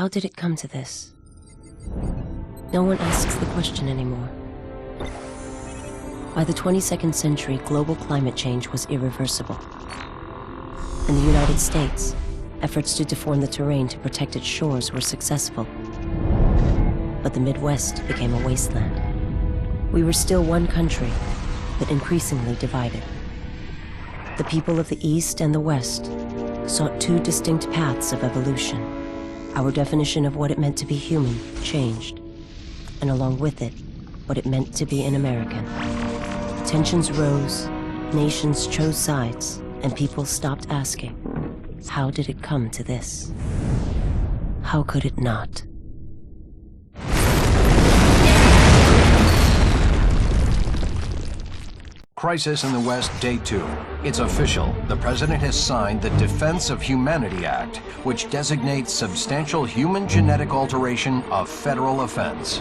How did it come to this? No one asks the question anymore. By the 22nd century, global climate change was irreversible. In the United States, efforts to deform the terrain to protect its shores were successful. But the Midwest became a wasteland. We were still one country, but increasingly divided. The people of the East and the West sought two distinct paths of evolution. Our definition of what it meant to be human changed, and along with it, what it meant to be an American. Tensions rose, nations chose sides, and people stopped asking, how did it come to this? How could it not? Crisis in the West, Day 2. It's official. The President has signed the Defense of Humanity Act, which designates substantial human genetic alteration a federal offense.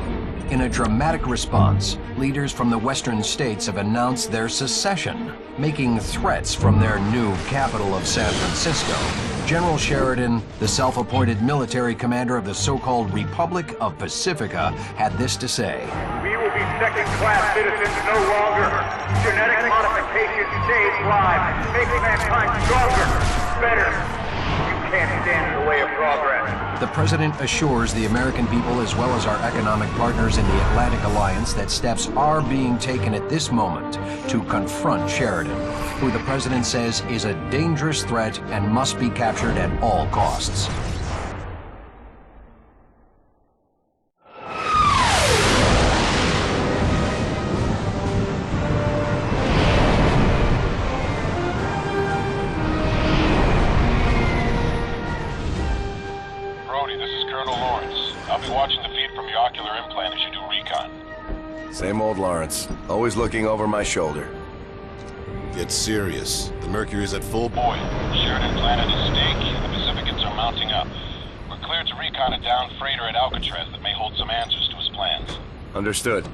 In a dramatic response, leaders from the Western states have announced their secession, making threats from their new capital of San Francisco. General Sheridan, the self-appointed military commander of the so-called Republic of Pacifica, had this to say. We will be second-class citizens no longer. Genetic modification saves lives, makes mankind stronger, better. You can't stand in the way of progress. The President assures the American people as well as our economic partners in the Atlantic Alliance that steps are being taken at this moment to confront Sheridan, who the President says is a dangerous threat and must be captured at all costs. Same old Lawrence, always looking over my shoulder. Get serious. The Mercury's at full boil. Sheridan planted a stake, and the Pacificans are mounting up. We're cleared to recon a downed freighter at Alcatraz that may hold some answers to his plans. Understood.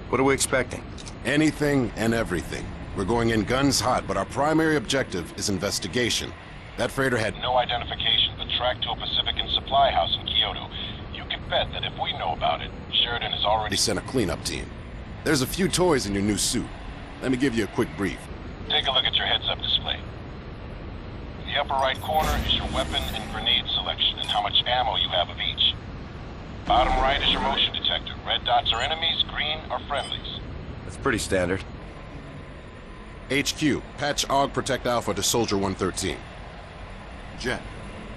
What are we expecting? Anything and everything. We're going in guns hot, but our primary objective is investigation. That freighter had no identification, but tracked to a Pacifican supply house in Kyoto. You can bet that if we know about it, Sheridan has already sent a cleanup team. There's a few toys in your new suit. Let me give you a quick brief. Take a look at your heads-up display. In the upper right corner is your weapon and grenade selection and how much ammo you have of each. Bottom right is your motion detector. Red dots are enemies, green are friendlies. That's pretty standard. HQ, patch AUG Protect Alpha to Soldier 113. Jet,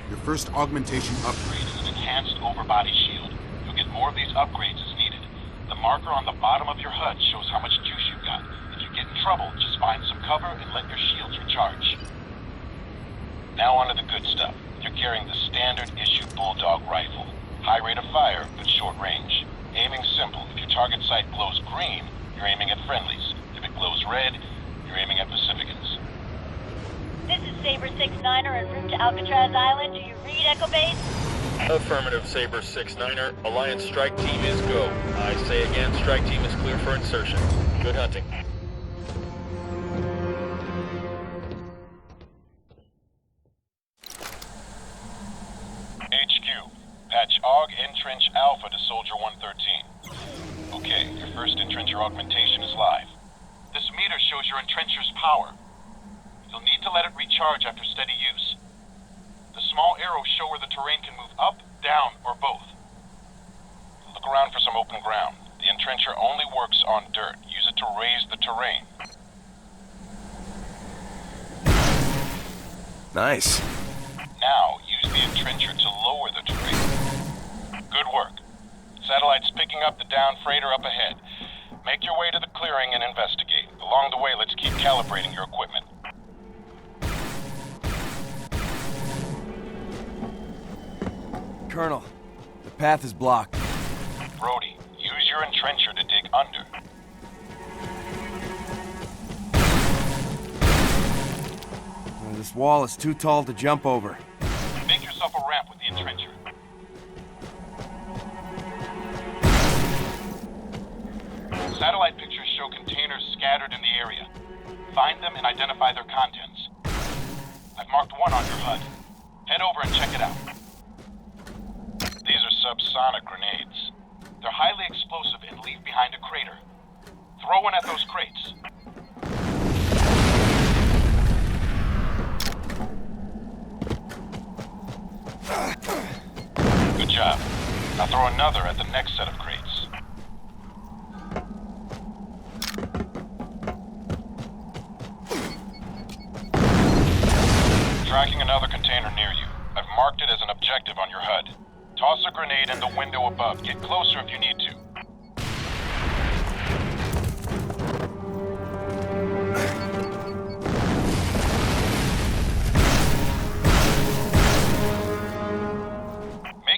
your first augmentation upgrade is an enhanced overbody shield. You'll get more of these upgrades as needed. The marker on the bottom of your HUD shows how much juice you've got. If you get in trouble, just find some cover and let your shields recharge. Now on to the good stuff. You're carrying the standard issue Bulldog rifle. High rate of fire, but short range. Aiming simple. If your target sight glows green, you're aiming at friendlies. If it glows red, you're aiming at Pacificans. This is Saber 6-9er en route to Alcatraz Island. Do you read, Echo Base? Affirmative, Saber 6-9er. Alliance strike team is go. I say again, strike team is clear for insertion. Good hunting. HQ, patch AUG Entrench Alpha to Soldier 113. Okay, your first entrencher augmentation is live. This meter shows your entrencher's power. You'll need to let it recharge after steady use. The small arrows show where the terrain can move up, down, or both. Look around for some open ground. The entrencher only works on dirt. Use it to raise the terrain. Nice. Now, use the entrencher to lower the terrain. Good work. Satellite's picking up the downed freighter up ahead. Make your way to the clearing and investigate. Along the way, let's keep calibrating your equipment. Colonel, the path is blocked. Brody, use your entrencher to dig under. This wall is too tall to jump over. Make yourself a ramp with the entrencher. Satellite pictures show containers scattered in the area. Find them and identify their contents. I've marked one on your HUD. Head over and check it out. These subsonic grenades. They're highly explosive and leave behind a crater. Throw one at those crates. Good job. Now throw another at the next set of crates. Tracking another container near you. I've marked it as an objective on your HUD. Toss a grenade in the window above. Get closer if you need to.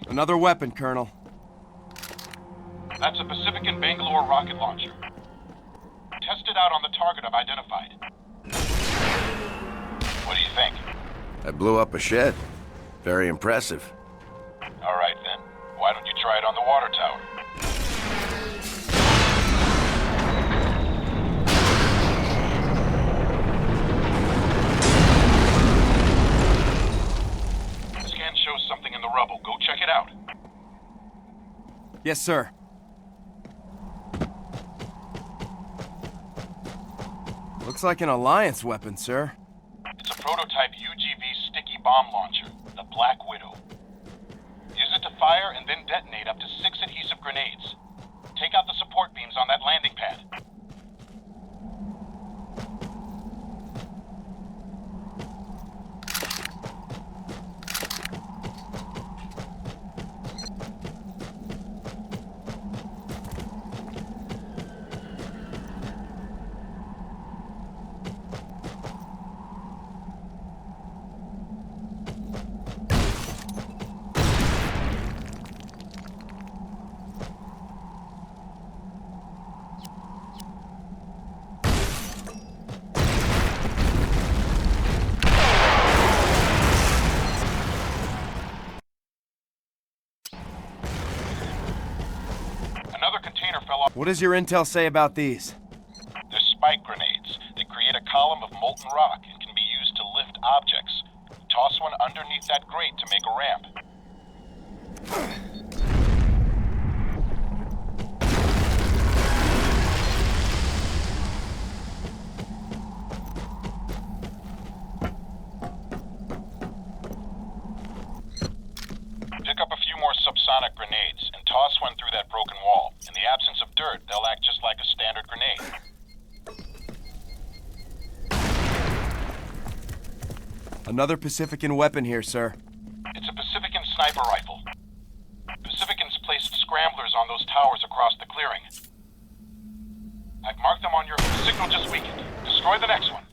Another weapon, Colonel. That's a Pacific and Bangalore rocket launcher. Test it out on the target I've identified. What do you think? I blew up a shed. Very impressive. All right, then. Why don't you try it on the water tower? The scan shows something in the rubble. Go check it out. Yes, sir. Looks like an Alliance weapon, sir. It's a prototype UGV sticky bomb launcher, the Black Widow. Use it to fire and then detonate up to 6 adhesive grenades. Take out the support beams on that landing pad. What does your intel say about these? They're spike grenades. They create a column of molten rock and can be used to lift objects. Toss one underneath that grate to make a ramp. Pick up a few more subsonic grenades and toss one through that broken wall. In the absence of dirt, they'll act just like a standard grenade. Another Pacifican weapon here, sir. It's a Pacifican sniper rifle. Pacificans placed scramblers on those towers across the clearing. I've marked them on your signal just weakened. Destroy the next one.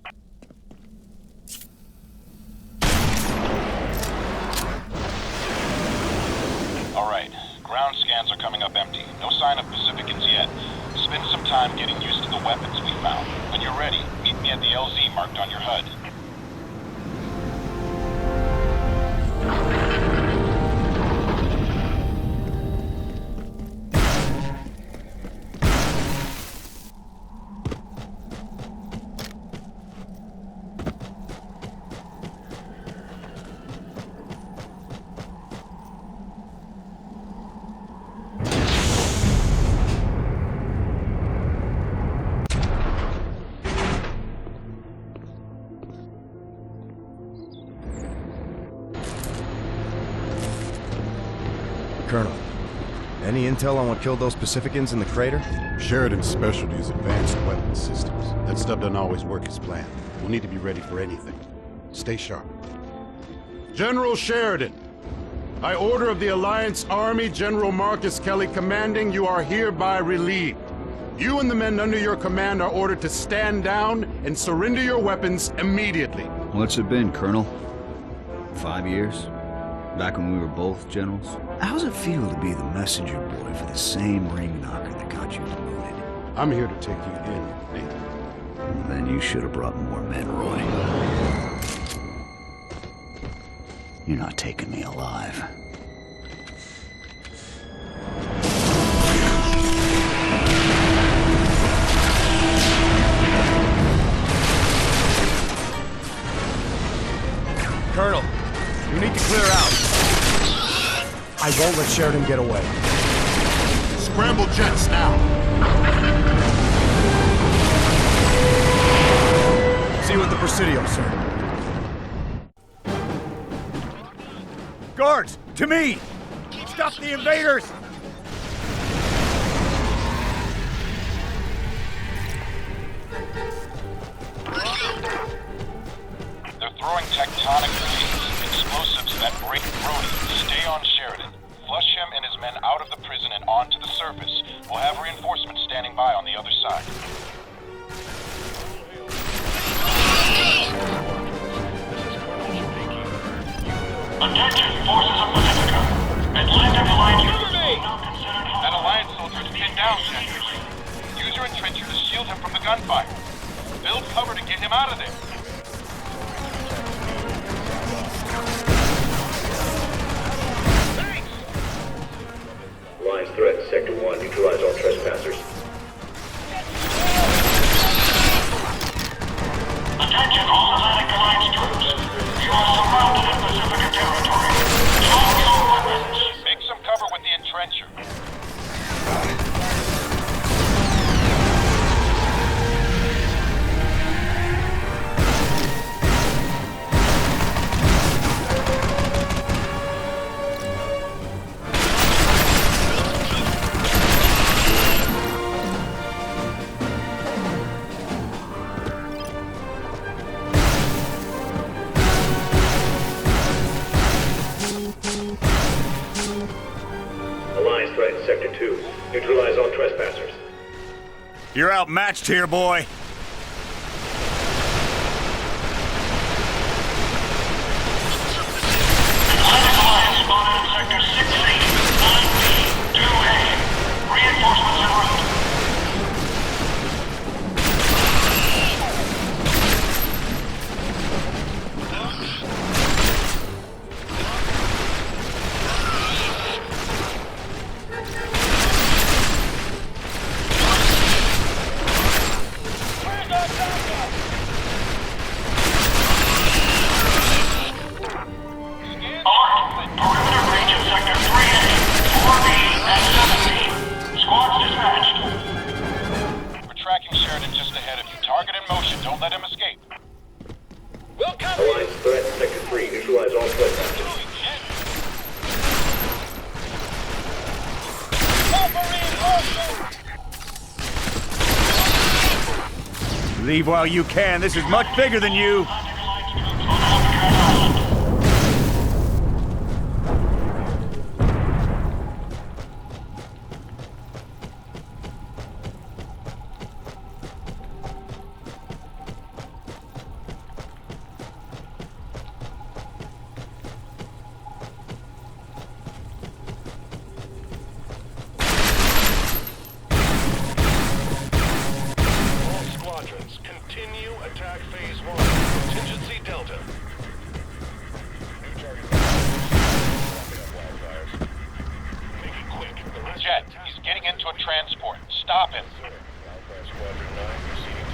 All right. Ground scans are coming up empty. No sign of Pacificans yet. Spend some time getting used to the weapons we found. When you're ready, meet me at the LZ marked on your HUD. Colonel, any intel on what killed those Pacificans in the crater? Sheridan's specialty is advanced weapon systems. That stuff doesn't always work as planned. We'll need to be ready for anything. Stay sharp. General Sheridan, by order of the Alliance Army, General Marcus Kelly commanding, you are hereby relieved. You and the men under your command are ordered to stand down and surrender your weapons immediately. What's it been, Colonel? 5 years? Back when we were both generals? How's it feel to be the messenger boy for the same ring knocker that got you demoted? I'm here to take you in, Nathan. Well, then you should have brought more men, Roy. You're not taking me alive. Colonel, you need to clear out. I won't let Sheridan get away. Scramble jets now! See you at the Presidio, sir. Guards, to me! Stop the invaders! They're throwing tectonic grenades, explosives that break Brody. Stay on Sheridan. Flush him and his men out of the prison and onto the surface. We'll have reinforcements standing by on the other side. Attention, forces of Pacifica. Atlantic Alliance Cover me! That Alliance soldier's pinned down, Sector. Use your entrencher to shield him from the gunfire. Build cover to get him out of there. Thanks! Alliance threat, Sector 1. Neutralize all trespassers. Attention, all Atlantic Alliance troops. You are surrounded in Pacifica territory. Drop your weapons. Make some cover with the entrencher. Alliance threat, Sector 2. Neutralize all trespassers. You're outmatched here, boy. Atlantic Alliance spotted in Sector 6C, 9B, 2A. Reinforcements en route. Alliance threat, Sector 3. Neutralize all trespassers. Leave while you can. This is much bigger than you.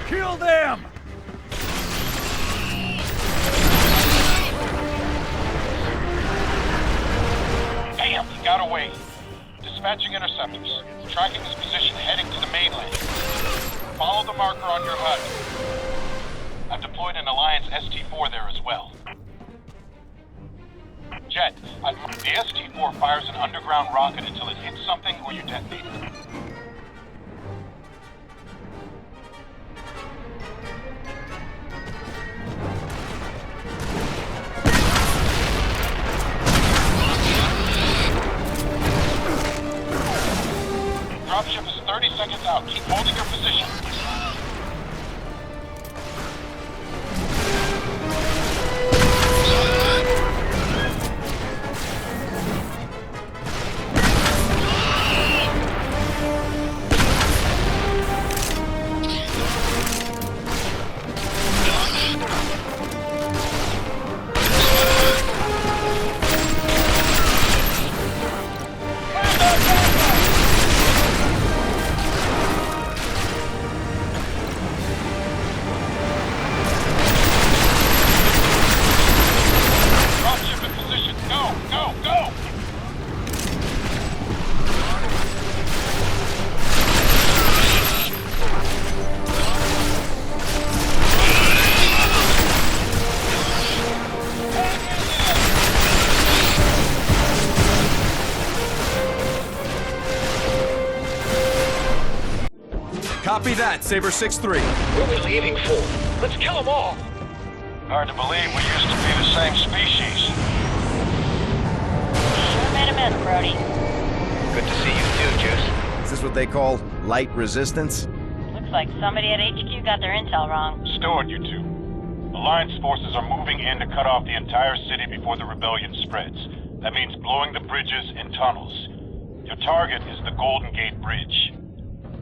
Kill them! Damn, he got away. Dispatching interceptors. Tracking his position heading to the mainland. Follow the marker on your HUD. I've deployed an Alliance ST-4 there as well. Jet, the ST-4 fires an underground rocket until it hits something or you detonate it. Dropship is 30 seconds out. Keep holding your position. Copy that, Saber 6-3. What are we leaving for? Let's kill them all. Hard to believe we used to be the same species. Sure made a mess, Brody. Good to see you too, Juice. Is this what they call light resistance? Looks like somebody at HQ got their intel wrong. Steward, you two. Alliance forces are moving in to cut off the entire city before the rebellion spreads. That means blowing the bridges and tunnels. Your target is the Golden Gate Bridge.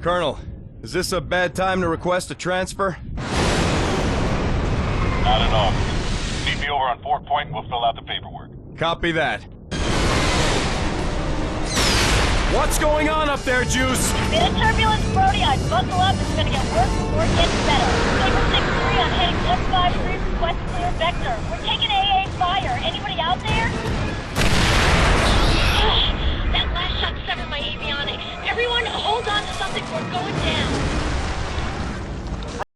Colonel, is this a bad time to request a transfer? Not at all. Meet me over on Fort Point and we'll fill out the paperwork. Copy that. What's going on up there, Juice? Bit of turbulence, Brody. I'd buckle up. It's gonna get worse before it gets better. Saber 6-3 on heading 153, request clear vector. We're taking